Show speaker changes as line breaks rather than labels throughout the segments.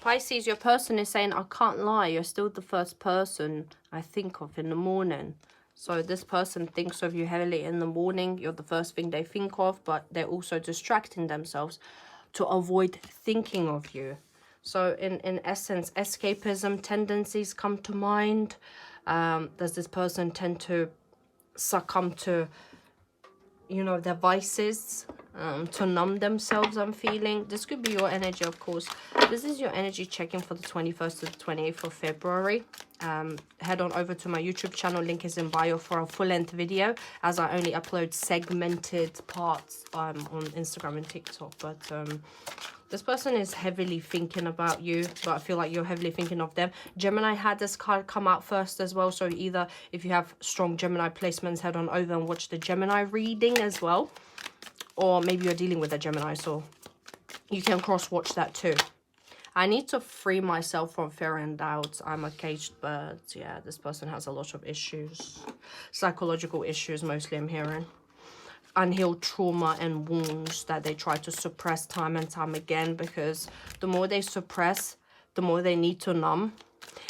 Pisces, your person is saying, I can't lie, you're still the first person I think of in the morning. So this person thinks of you heavily in the morning. You're the first thing they think of, but they're also distracting themselves to avoid thinking of you. So in essence, escapism tendencies come to mind. Does this person tend to succumb to, you know, their vices, to numb themselves? I'm feeling this could be your energy, of course. This is your energy check-in for the 21st to the 28th of February. Head on over to my YouTube channel, link is in bio, for a full-length video, as I only upload segmented parts on Instagram and TikTok. But this person is heavily thinking about you, but I feel like you're heavily thinking of them. Gemini had this card come out first as well, so either if you have strong Gemini placements, head on over and watch the Gemini reading as well, or maybe you're dealing with a Gemini, so you can cross-watch that too. I need to free myself from fear and doubt. I'm a caged bird. Yeah, this person has a lot of issues, psychological issues mostly, I'm hearing. Unhealed trauma and wounds that they try to suppress time and time again, because the more they suppress, the more they need to numb,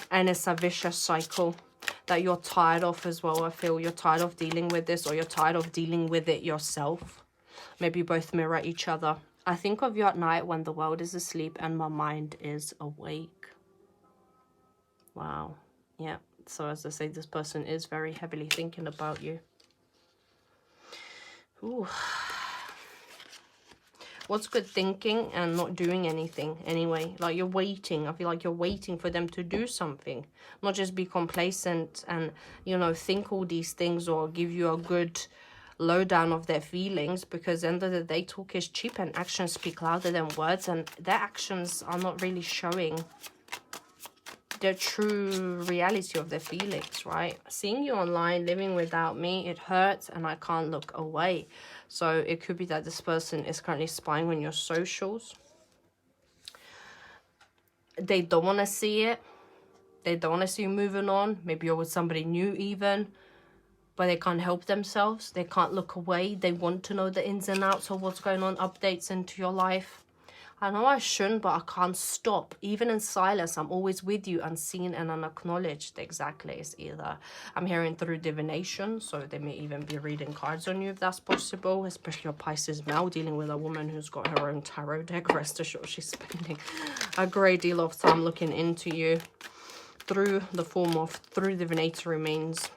and it's a vicious cycle that you're tired of as well. I feel you're tired of dealing with this, or you're tired of dealing with it yourself. Maybe both mirror each other. I think of you at night when the world is asleep and my mind is awake. Wow. Yeah, so as I say, this person is very heavily thinking about you. Ooh. What's good? Thinking and not doing anything anyway. Like you're waiting. I feel like you're waiting for them to do something. Not just be complacent and, you know, think all these things or give you a good lowdown of their feelings, because at the end of the day, talk is cheap and actions speak louder than words, and their actions are not really showing the true reality of their feelings, right? Seeing you online, living without me, it hurts and I can't look away. So it could be that this person is currently spying on your socials. They don't want to see it. They don't want to see you moving on. Maybe you're with somebody new even, but they can't help themselves. They can't look away. They want to know the ins and outs of what's going on, updates into your life. I know I shouldn't, but I can't stop. Even in silence, I'm always with you, unseen and unacknowledged. Exactly. It's either I'm hearing through divination, so they may even be reading cards on you if that's possible, especially your Pisces male dealing with a woman who's got her own tarot deck. Rest assured she's spending a great deal of time looking into you through the form of through divinatory means.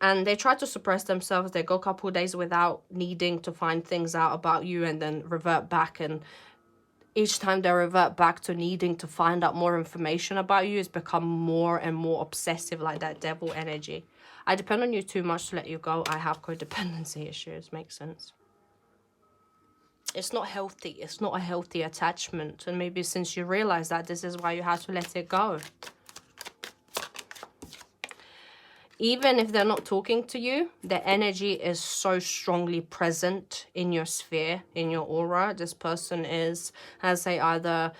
And they try to suppress themselves. They go a couple of days without needing to find things out about you and then revert back. And each time they revert back to needing to find out more information about you, it's become more and more obsessive, like that devil energy. I depend on you too much to let you go. I have codependency issues. Makes sense. It's not healthy. It's not a healthy attachment. And maybe since you realize that, this is why you have to let it go. Even if they're not talking to you, their energy is so strongly present in your sphere, in your aura. This person is, as I say, either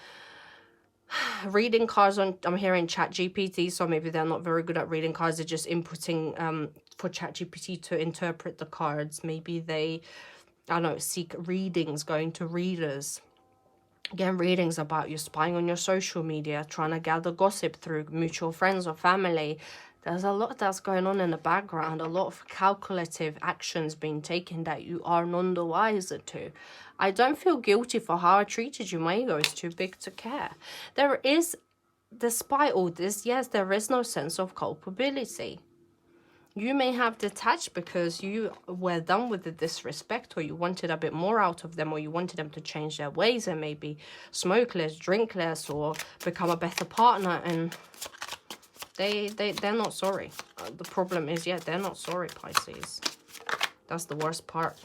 reading cards on, I'm hearing ChatGPT, so maybe they're not very good at reading cards. They're just inputting for ChatGPT to interpret the cards. Maybe they, I don't know, seek readings, going to readers. Again, readings about you, spying on your social media, trying to gather gossip through mutual friends or family. There's a lot that's going on in the background, a lot of calculative actions being taken that you are none the wiser to. I don't feel guilty for how I treated you. My ego is too big to care. There is, despite all this, yes, there is no sense of culpability. You may have detached because you were done with the disrespect, or you wanted a bit more out of them, or you wanted them to change their ways and maybe smoke less, drink less, or become a better partner, and they're not sorry. The problem is, yeah, they're not sorry, Pisces. That's the worst part.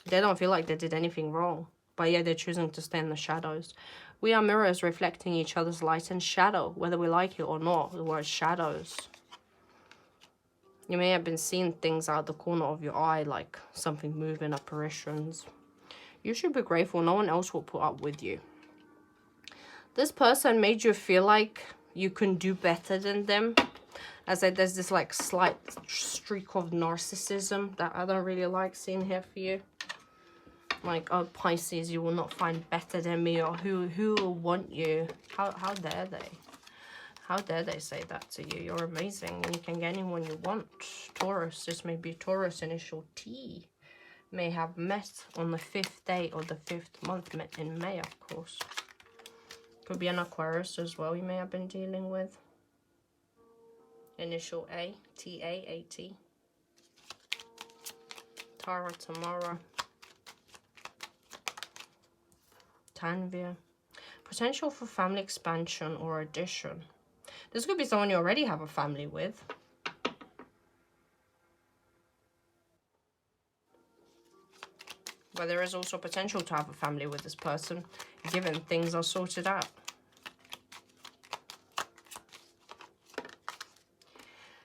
They don't feel like they did anything wrong, but yeah, they're choosing to stay in the shadows. We are mirrors reflecting each other's light and shadow, whether we like it or not. The word shadows. You may have been seeing things out the corner of your eye, like something moving, apparitions. You should be grateful no one else will put up with you. This person made you feel like you can do better than them. As I said, there's this like slight streak of narcissism that I don't really like seeing here for you. Like, oh, Pisces, you will not find better than me, or who will want you. How dare they? How dare they say that to you? You're amazing and you can get anyone you want. Taurus, this may be Taurus initial T. May have met on the 5th day or the 5th month, met in May, of course. Could be an Aquarius as well you may have been dealing with. Initial A, T-A-A-T. Tara, Tamara. Tanvir. Potential for family expansion or addition. This could be someone you already have a family with. But there is also potential to have a family with this person, given things are sorted out.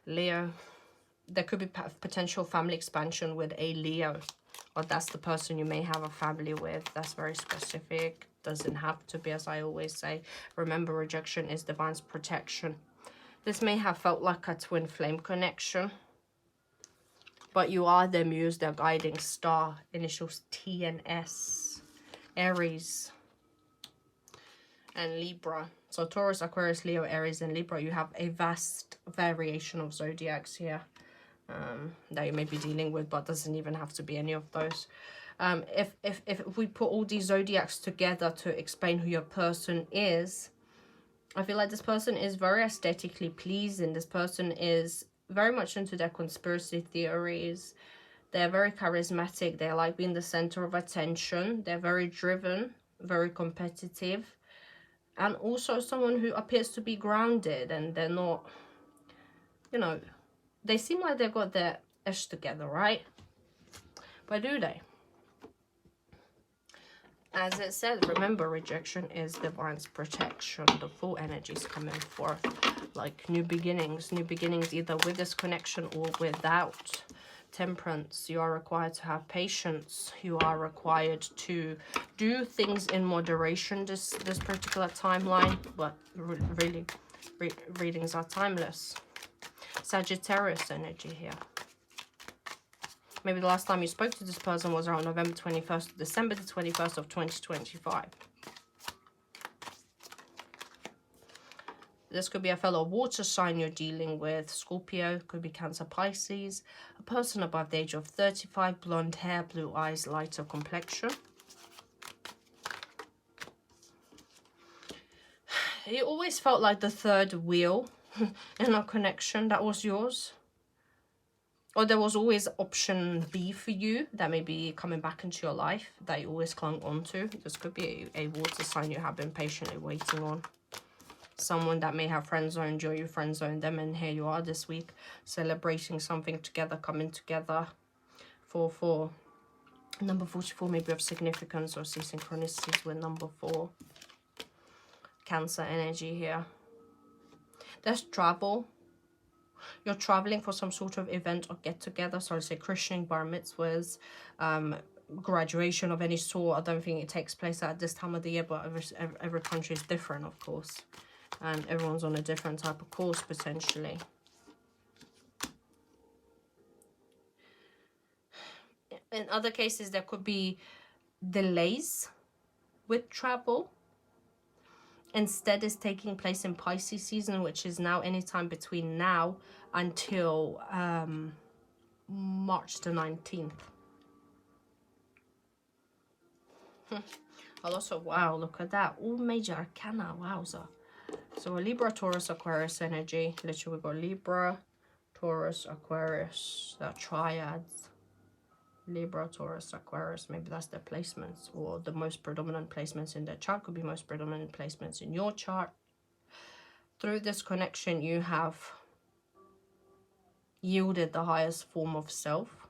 Leo. There could be potential family expansion with a Leo. Or that's the person you may have a family with. That's very specific. Doesn't have to be, as I always say. Remember, rejection is divine's protection. This may have felt like a twin flame connection. But you are their muse, their guiding star. Initials T and S. Aries. And Libra. So Taurus, Aquarius, Leo, Aries, and Libra. You have a vast variation of zodiacs here. That you may be dealing with, but doesn't even have to be any of those. If we put all these zodiacs together to explain who your person is, I feel like this person is very aesthetically pleasing. This person is very much into their conspiracy theories. They're very charismatic. They like being the center of attention. They're very driven, very competitive, and also someone who appears to be grounded, and they're not, you know, they seem like they've got their ish together, right? But do they? As it says, remember, rejection is divine's protection. The full energy is coming forth. Like new beginnings either with this connection or without. Temperance, you are required to have patience. You are required to do things in moderation this particular timeline. But really, readings are timeless. Sagittarius energy here. Maybe the last time you spoke to this person was around November 21st to December the 21st of 2025. This could be a fellow water sign you're dealing with. Scorpio, could be Cancer, Pisces. A person above the age of 35, blonde hair, blue eyes, lighter complexion. You always felt like the third wheel in a connection that was yours. Or there was always option B for you that may be coming back into your life that you always clung on to. This could be a water sign you have been patiently waiting on. Someone that may have friend zoned you, or you friend zoned them, and here you are this week celebrating something together, coming together. 4-4. Number 44 may be of significance or see synchronicities with number 4. Cancer energy here. There's travel. You're traveling for some sort of event or get-together. So I say christening, bar mitzvahs, graduation of any sort. I don't think it takes place at this time of the year, but every country is different, of course. And everyone's on a different type of course, potentially. In other cases, there could be delays with travel. Instead, is taking place in Pisces season, which is now anytime between now until March the 19th. A lot of, wow, look at that. All major arcana, wowza. So a Libra, Taurus, Aquarius energy. Literally, we've got Libra, Taurus, Aquarius, that triads. Libra, Taurus, Aquarius, maybe that's their placements, or the most predominant placements in their chart. Could be most predominant placements in your chart. Through this connection, you have yielded the highest form of self.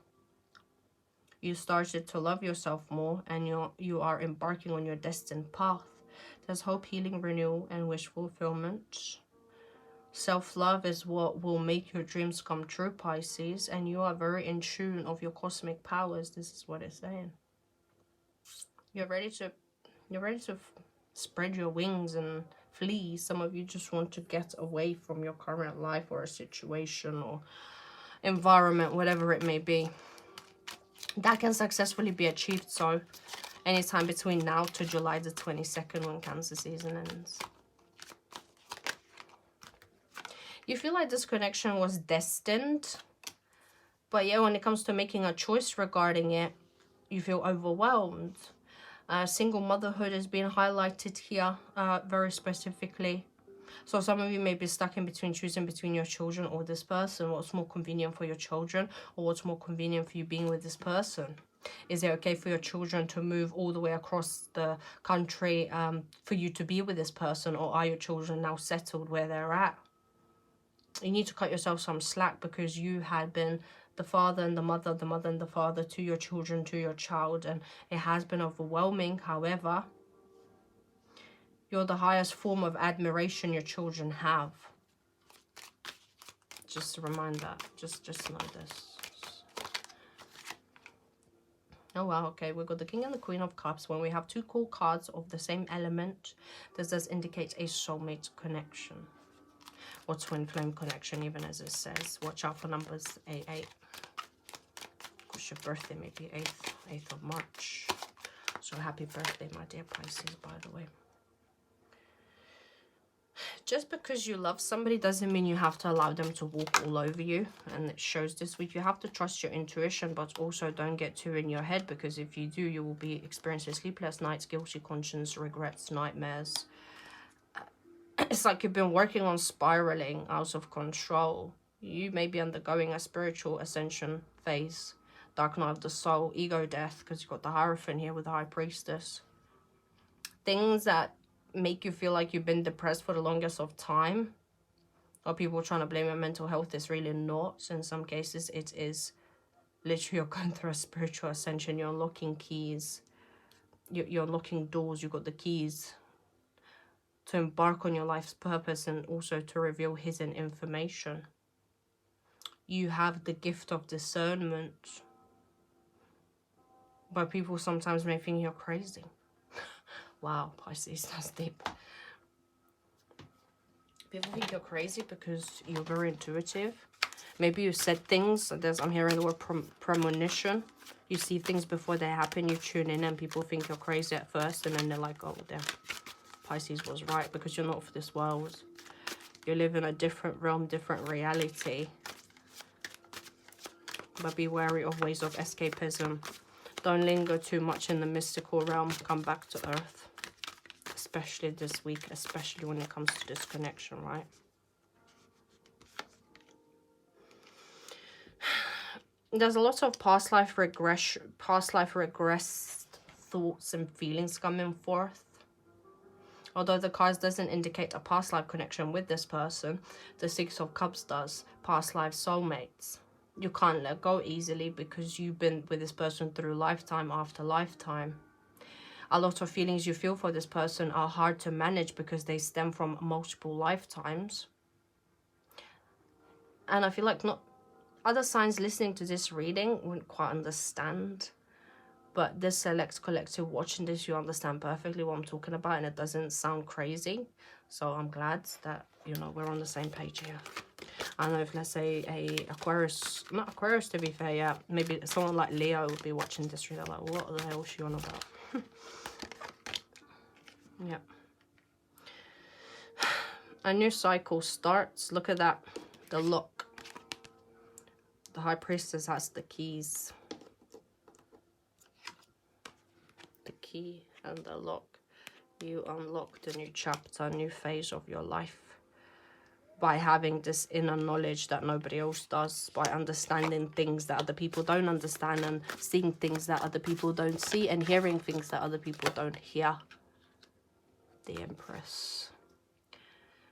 You started to love yourself more, and you are embarking on your destined path. There's hope, healing, renewal, and wish fulfillment. Self-love is what will make your dreams come true, Pisces, and you are very in tune of your cosmic powers. This is what it's saying. You're ready to spread your wings and flee. Some of you just want to get away from your current life or a situation or environment, whatever it may be. that can successfully be achieved. So anytime between now to July the 22nd when Cancer season ends. You feel like this connection was destined. But yeah, when it comes to making a choice regarding it, you feel overwhelmed. Single motherhood is being highlighted here very specifically. So some of you may be stuck in between, choosing between your children or this person. What's more convenient for your children, or what's more convenient for you being with this person? Is it okay for your children to move all the way across the country for you to be with this person, or are your children now settled where they're at? You need to cut yourself some slack, because you had been the father and the mother and the father to your children, to your child, and it has been overwhelming. However, you're the highest form of admiration your children have. Just a reminder, just know this. Oh wow, okay, we've got the King and the Queen of Cups. When we have two cool cards of the same element, this does indicate a soulmate connection. Or twin flame connection, even as it says. Watch out for numbers 88. Because your birthday may be 8th of March. So happy birthday, my dear Pisces, by the way. Just because you love somebody doesn't mean you have to allow them to walk all over you. And it shows this week. You have to trust your intuition, but also don't get too in your head, because if you do, you will be experiencing sleepless nights, guilty conscience, regrets, nightmares. It's like you've been working on spiraling out of control. You may be undergoing a spiritual ascension phase. Dark night of the soul, ego death, because you've got the Hierophant here with the High Priestess. Things that make you feel like you've been depressed for the longest of time. Or people trying to blame your mental health. Is really not. In some cases, it is literally you're going through a spiritual ascension. You're unlocking keys. You're unlocking doors. You've got the keys to embark on your life's purpose, and also to reveal hidden information. You have the gift of discernment, but people sometimes may think you're crazy. Wow, Pisces, that's deep. People think you're crazy because you're very intuitive. Maybe you said things, I'm hearing the word premonition. You see things before they happen, you tune in, and people think you're crazy at first, and then they're like, oh damn, Pisces was right, because you're not for this world. You live in a different realm, different reality. But be wary of ways of escapism. Don't linger too much in the mystical realm. Come back to earth. Especially this week, especially when it comes to this connection, right? There's a lot of past life regressed thoughts and feelings coming forth. Although the cards doesn't indicate a past life connection with this person, the Six of Cups does. Past life soulmates. You can't let go easily, because you've been with this person through lifetime after lifetime. A lot of feelings you feel for this person are hard to manage, because they stem from multiple lifetimes. And I feel like not other signs listening to this reading wouldn't quite understand. But this select collective watching this, you understand perfectly what I'm talking about, and it doesn't sound crazy. So I'm glad that, you know, we're on the same page here. I don't know if, let's say, a Aquarius, not Aquarius to be fair, yeah, maybe someone like Leo would be watching this reading like, what the hell is she on about? Yeah. A new cycle starts. Look at that. The lock. The High Priestess has the keys. The key and the lock. You unlocked a new chapter, a new phase of your life. By having this inner knowledge that nobody else does. By understanding things that other people don't understand. And seeing things that other people don't see. And hearing things that other people don't hear. The Empress.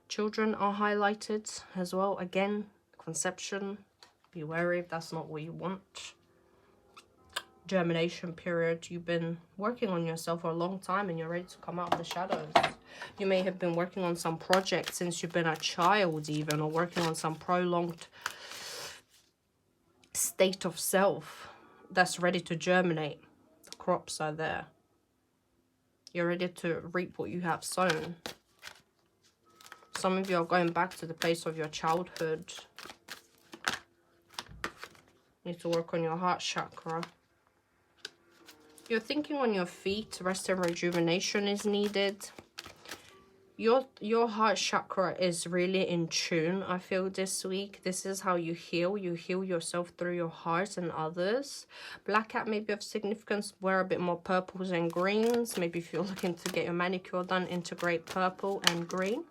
Children are highlighted as well. Again, conception. Be wary if that's not what you want. Germination period. You've been working on yourself for a long time, and you're ready to come out of the shadows. You may have been working on some project since you've been a child even, or working on some prolonged state of self that's ready to germinate. The crops are there. You're ready to reap what you have sown. Some of you are going back to the place of your childhood. You need to work on your heart chakra. You're thinking on your feet. Rest and rejuvenation is needed. Your heart chakra is really in tune, I feel, this week. This is how you heal. You heal yourself through your heart and others. Black cat may be of significance. Wear a bit more purples and greens. Maybe if you're looking to get your manicure done, integrate purple and green.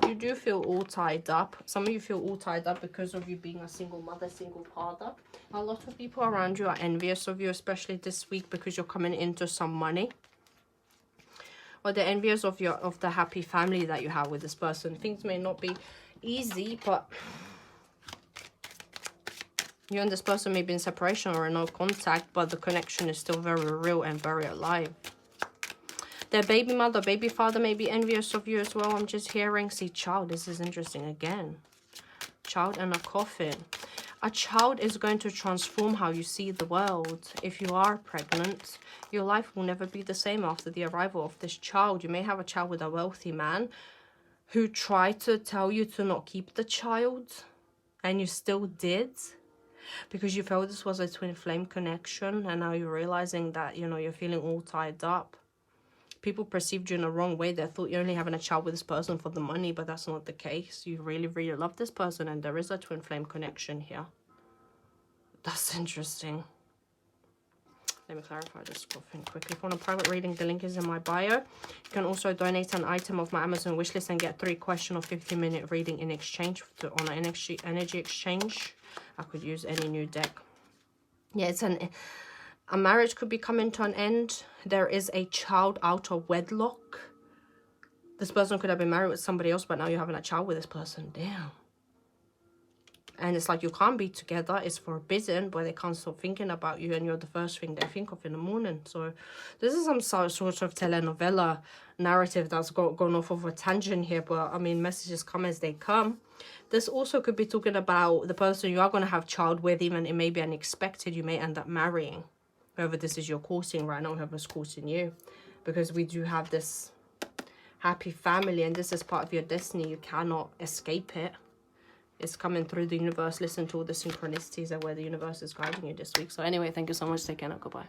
You do feel all tied up. Some of you feel all tied up because of you being a single mother, single father. A lot of people around you are envious of you, especially this week, because you're coming into some money. Or they're envious of the happy family that you have with this person. Things may not be easy, but you and this person may be in separation or in no contact, but the connection is still very real and very alive. Their baby mother, baby father may be envious of you as well. I'm just hearing. See, child, this is interesting again. Child and a coffin. A child is going to transform how you see the world. If you are pregnant, your life will never be the same after the arrival of this child. You may have a child with a wealthy man who tried to tell you to not keep the child, and you still did, because you felt this was a twin flame connection, and now you're realizing that, you know, you're feeling all tied up. People perceived you in a wrong way. They thought you're only having a child with this person for the money, but that's not the case. You really, really love this person, and there is a twin flame connection here. That's interesting. Let me clarify this coffin quickly. If you want a private reading, the link is in my bio. You can also donate an item of my Amazon wishlist and get 3 question or 15-minute reading in exchange on an energy exchange. I could use any new deck. Yeah, it's a marriage could be coming to an end. There is a child out of wedlock. This person could have been married with somebody else, but now you're having a child with this person. Damn. And it's like you can't be together. It's forbidden, but they can't stop thinking about you, and you're the first thing they think of in the morning. So this is some sort of telenovela narrative that's gone off of a tangent here, but I mean, messages come as they come. This also could be talking about the person you are going to have child with, even it may be unexpected. You may end up marrying whoever this is you're courting right now, whoever's courting you, because we do have this happy family, and this is part of your destiny. You cannot escape it. It's coming through the universe. Listen to all the synchronicities and where the universe is guiding you this week. So anyway, thank you so much. Take care now. Goodbye.